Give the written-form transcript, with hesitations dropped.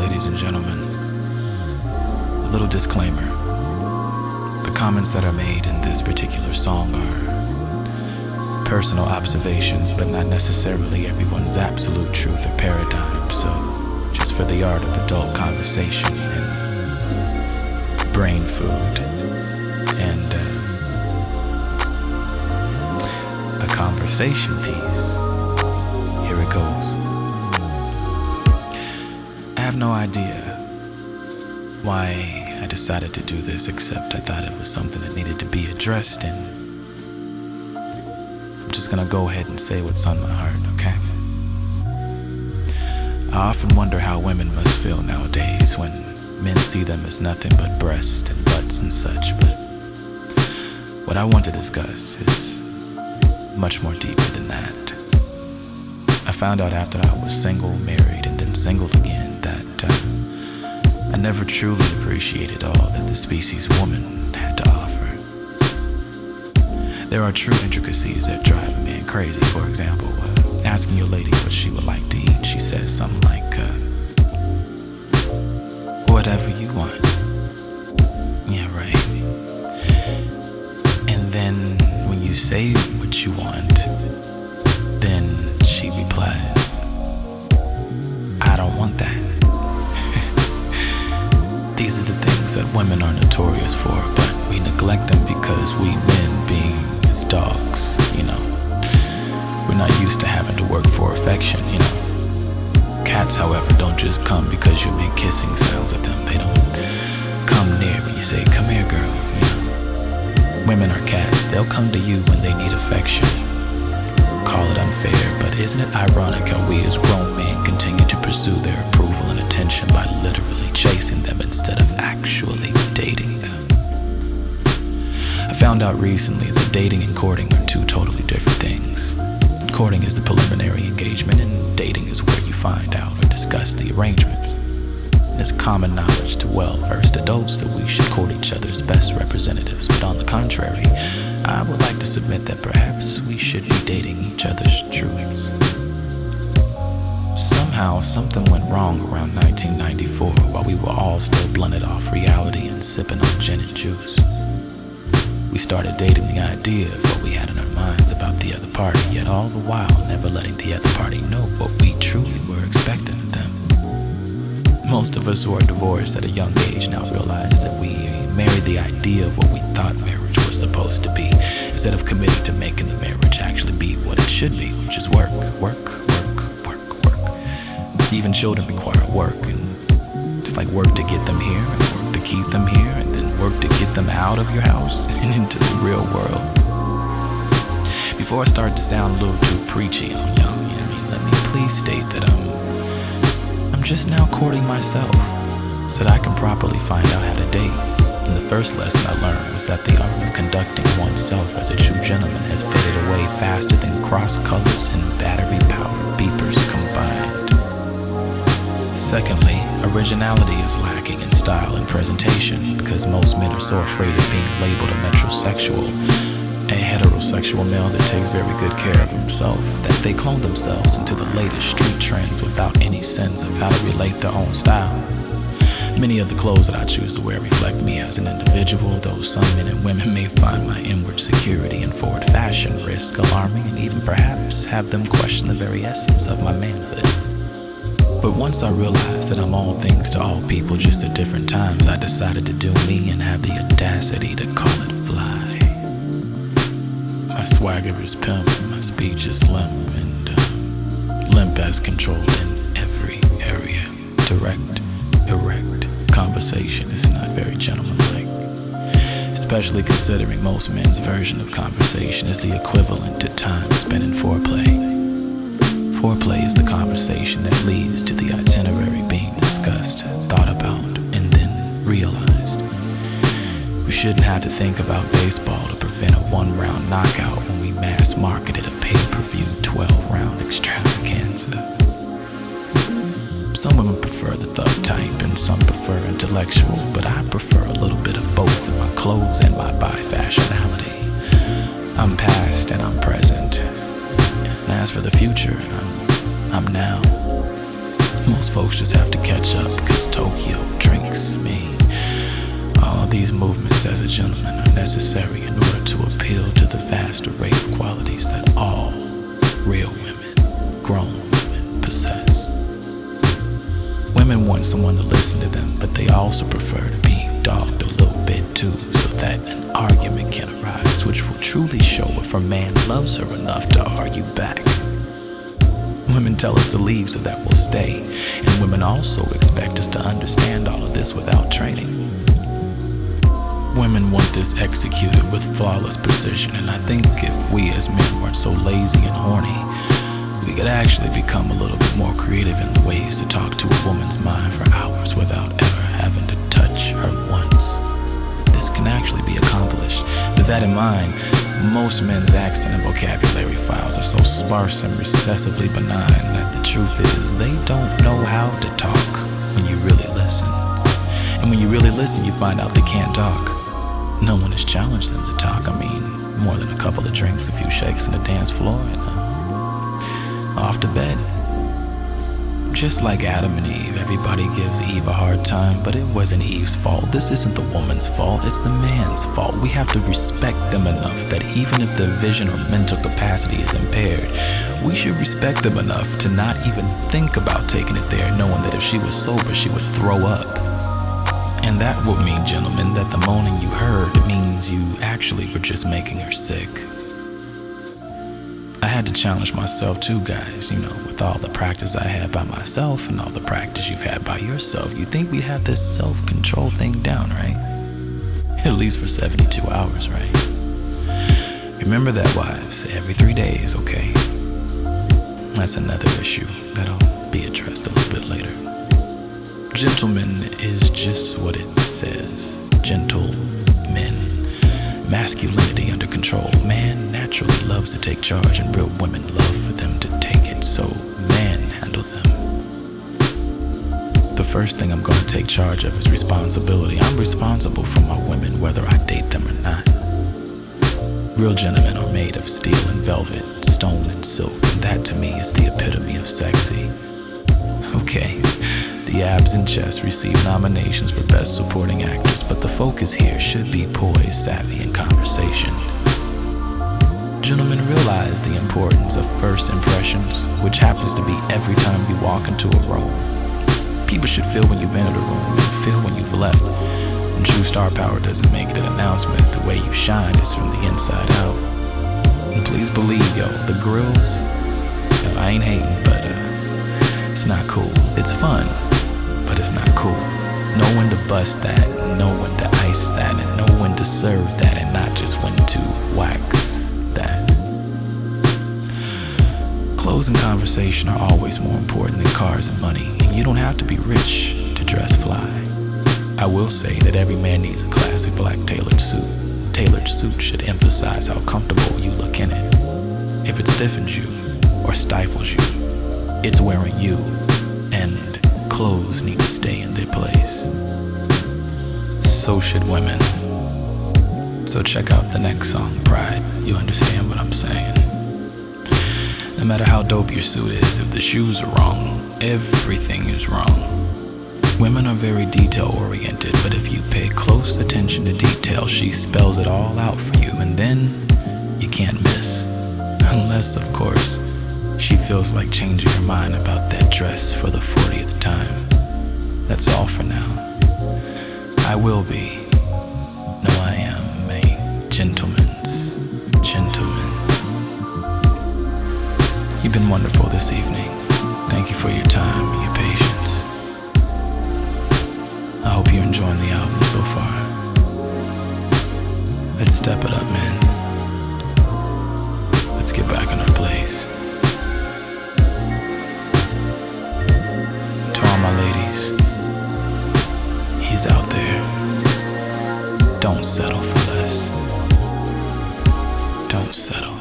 ladies and gentlemen. A little disclaimer. The comments that are made in this particular song are personal observations, but not necessarily everyone's absolute truth or paradigm. So, just for the art of adult conversation and brain food and a conversation piece, here it goes. I have no idea why I decided to do this, except I thought it was something that needed to be addressed, and I'm just gonna go ahead and say what's on my heart, okay? I often wonder how women must feel nowadays when men see them as nothing but breasts and butts and such, but what I want to discuss is much more deeper than that. I found out after I was single, married, and then single again that I never truly appreciated all that the species woman had to offer. There are true intricacies that drive a man crazy. For example, asking your lady what she would like to eat. She says something like, whatever you want. Yeah, right. And then when you say what you want, then she replies, I don't want that. These are the things that women are notorious for, but we neglect them because we men, being as dogs, we're not used to having to work for affection, Cats, however, don't just come because you make kissing sounds at them. They don't come near when you say, come here, girl, Women are cats. They'll come to you when they need affection. Call it unfair, but isn't it ironic how we as grown men continue to pursue their approval and attention by literally chasing them instead of actually dating them? I found out recently that dating and courting are two totally different things. Courting is the preliminary engagement, and dating is where you find out or discuss the arrangements. And it's common knowledge to well-versed adults that we should court each other's best representatives, but on the contrary, I would like to submit that perhaps we should be dating each other's truths. Somehow, something went wrong around 1994 while we were all still blunted off reality and sipping on gin and juice. We started dating the idea of what we had in our minds about the other party, yet all the while never letting the other party know what we truly were expecting of them. Most of us who are divorced at a young age now realize that we married the idea of what we thought marriage was supposed to be, instead of committing to making the marriage actually be what it should be, which is work. Even children require work, and it's like work to get them here, and work to keep them here, and then work to get them out of your house and into the real world. Before I start to sound a little too preachy on y'all, let me please state that I'm just now courting myself so that I can properly find out how to date. And the first lesson I learned was that the art of conducting oneself as a true gentleman has faded away faster than cross colors and battery-powered beepers combined. Secondly, originality is lacking in style and presentation because most men are so afraid of being labeled a metrosexual, a heterosexual male that takes very good care of himself, that they clone themselves into the latest street trends without any sense of how to relate their own style. Many of the clothes that I choose to wear reflect me as an individual, though some men and women may find my inward security and forward fashion risk alarming and even perhaps have them question the very essence of my manhood. But once I realized that I'm all things to all people just at different times, I decided to do me and have the audacity to call it fly. My swagger is pimp, my speech is limp, and limp as controlled in every area. Direct, erect, conversation is not very gentlemanlike, especially considering most men's version of conversation is the equivalent to time spent in foreplay. Foreplay is the conversation that leads to the itinerary being discussed, thought about, and then realized. We shouldn't have to think about baseball to prevent a one-round knockout when we mass-marketed a pay-per-view 12-round extravaganza. Some women prefer the thug type and some prefer intellectual, but I prefer a little bit of both in my clothes and my bi-fashionality. I'm past and I'm present. And as for the future, I'm now. Most folks just have to catch up, cause Tokyo drinks me. All these movements as a gentleman are necessary in order to appeal to the vast array of qualities that all real women, grown women, possess. Women want someone to listen to them, but they also prefer to be dogged a little bit too, so that an argument can arise, which will truly show if her man loves her enough to argue back. Women tell us to leave so that we'll stay, and women also expect us to understand all of this without training. Women want this executed with flawless precision, and I think if we as men weren't so lazy and horny, we could actually become a little bit more creative in the ways to talk to a woman's mind for hours without ever having to touch her once. This can actually be accomplished. With that in mind, most men's accent and vocabulary files are so sparse and recessively benign that the truth is they don't know how to talk when you really listen. And when you really listen, you find out they can't talk. No one has challenged them to talk. I mean, more than a couple of drinks, a few shakes, and a dance floor, and off to bed. Just like Adam and Eve, everybody gives Eve a hard time, but it wasn't Eve's fault. This isn't the woman's fault, it's the man's fault. We have to respect them enough that even if their vision or mental capacity is impaired, we should respect them enough to not even think about taking it there, knowing that if she was sober, she would throw up. And that would mean, gentlemen, that the moaning you heard means you actually were just making her sick. I had to challenge myself too, guys, with all the practice I had by myself and all the practice you've had by yourself. You think we have this self-control thing down, right? At least for 72 hours, right? Remember that, wives, every 3 days, okay? That's another issue that'll be addressed a little bit later. Gentleman is just what it says. Gentle men. Masculinity under control. Man naturally loves to take charge, and real women love for them to take it, so manhandle them. The first thing I'm going to take charge of is responsibility. I'm responsible for my women, whether I date them or not. Real gentlemen are made of steel and velvet, stone and silk, and that to me is the epitome of sexy. Okay, the abs and chest receive nominations for Best Supporting Actress, but the focus here should be poise, savvy, and conversation. Gentlemen, realize the importance of first impressions, which happens to be every time you walk into a room. People should feel when you've entered a room and feel when you've left. And true star power doesn't make it an announcement. The way you shine is from the inside out. And please believe, the grills, I ain't hating, but it's not cool. It's fun, but it's not cool. Know when to bust that, know when to ice that, and know when to serve that, and not just when to wax that. Clothes and conversation are always more important than cars and money, and you don't have to be rich to dress fly. I will say that every man needs a classic black tailored suit. Tailored suit should emphasize how comfortable you look in it. If it stiffens you or stifles you, it's wearing you, and clothes need to stay in their place. So should women. So check out the next song, Pride. You understand what I'm saying? No matter how dope your suit is, if the shoes are wrong, everything is wrong. Women are very detail-oriented, but if you pay close attention to detail, she spells it all out for you, and then you can't miss. Unless, of course, she feels like changing her mind about that dress for the 40th time. That's all for now. I will be, no I am, a gentleman's gentleman. You've been wonderful this evening. Thank you for your time and your patience. I hope you're enjoying the album so far. Let's step it up, man. Let's get back in our place. To all my ladies, he's out there. Don't settle for less. Don't settle.